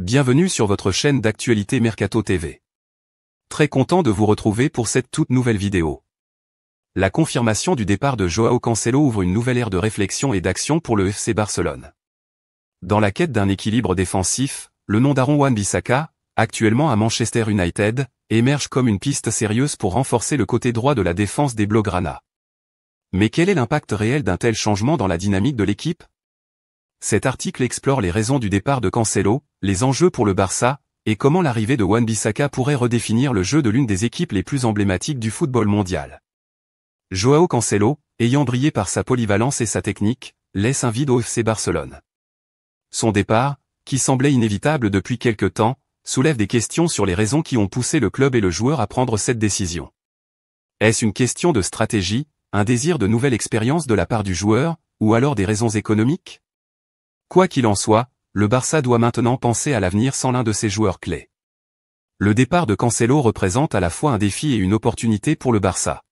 Bienvenue sur votre chaîne d'actualité Mercato TV. Très content de vous retrouver pour cette toute nouvelle vidéo. La confirmation du départ de Joao Cancelo ouvre une nouvelle ère de réflexion et d'action pour le FC Barcelone. Dans la quête d'un équilibre défensif, le nom d'Aaron Wan-Bissaka, actuellement à Manchester United, émerge comme une piste sérieuse pour renforcer le côté droit de la défense des Blaugrana. Mais quel est l'impact réel d'un tel changement dans la dynamique de l'équipe ? Cet article explore les raisons du départ de Cancelo, les enjeux pour le Barça, et comment l'arrivée de Wan-Bissaka pourrait redéfinir le jeu de l'une des équipes les plus emblématiques du football mondial. Joao Cancelo, ayant brillé par sa polyvalence et sa technique, laisse un vide au FC Barcelone. Son départ, qui semblait inévitable depuis quelque temps, soulève des questions sur les raisons qui ont poussé le club et le joueur à prendre cette décision. Est-ce une question de stratégie, un désir de nouvelle expérience de la part du joueur, ou alors des raisons économiques ? Quoi qu'il en soit, le Barça doit maintenant penser à l'avenir sans l'un de ses joueurs clés. Le départ de Cancelo représente à la fois un défi et une opportunité pour le Barça.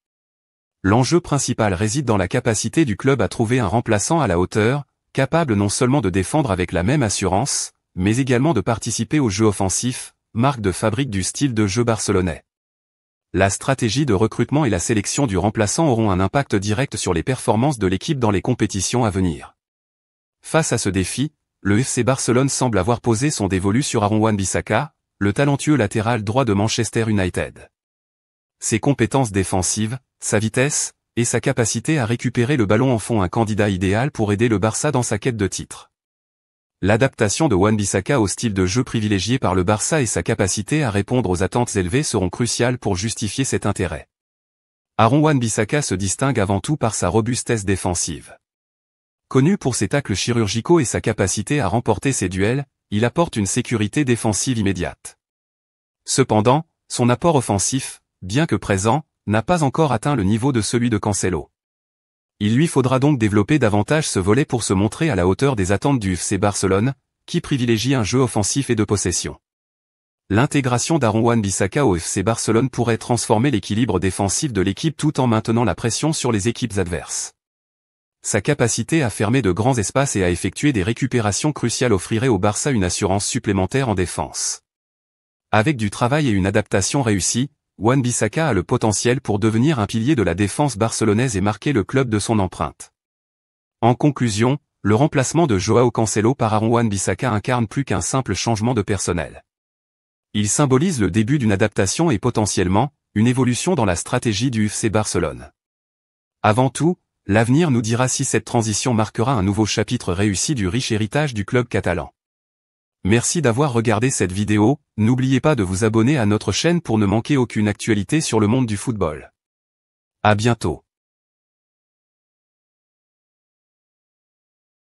L'enjeu principal réside dans la capacité du club à trouver un remplaçant à la hauteur, capable non seulement de défendre avec la même assurance, mais également de participer au jeu offensif, marque de fabrique du style de jeu barcelonais. La stratégie de recrutement et la sélection du remplaçant auront un impact direct sur les performances de l'équipe dans les compétitions à venir. Face à ce défi, le FC Barcelone semble avoir posé son dévolu sur Aaron Wan-Bissaka, le talentueux latéral droit de Manchester United. Ses compétences défensives, sa vitesse, et sa capacité à récupérer le ballon en font un candidat idéal pour aider le Barça dans sa quête de titre. L'adaptation de Wan-Bissaka au style de jeu privilégié par le Barça et sa capacité à répondre aux attentes élevées seront cruciales pour justifier cet intérêt. Aaron Wan-Bissaka se distingue avant tout par sa robustesse défensive. Connu pour ses tacles chirurgicaux et sa capacité à remporter ses duels, il apporte une sécurité défensive immédiate. Cependant, son apport offensif, bien que présent, n'a pas encore atteint le niveau de celui de Cancelo. Il lui faudra donc développer davantage ce volet pour se montrer à la hauteur des attentes du FC Barcelone, qui privilégie un jeu offensif et de possession. L'intégration d'Aaron Wan-Bissaka au FC Barcelone pourrait transformer l'équilibre défensif de l'équipe tout en maintenant la pression sur les équipes adverses. Sa capacité à fermer de grands espaces et à effectuer des récupérations cruciales offrirait au Barça une assurance supplémentaire en défense. Avec du travail et une adaptation réussie, Wan-Bissaka a le potentiel pour devenir un pilier de la défense barcelonaise et marquer le club de son empreinte. En conclusion, le remplacement de Joao Cancelo par Aaron Wan-Bissaka incarne plus qu'un simple changement de personnel. Il symbolise le début d'une adaptation et potentiellement, une évolution dans la stratégie du FC Barcelone. Avant tout, l'avenir nous dira si cette transition marquera un nouveau chapitre réussi du riche héritage du club catalan. Merci d'avoir regardé cette vidéo, n'oubliez pas de vous abonner à notre chaîne pour ne manquer aucune actualité sur le monde du football. À bientôt.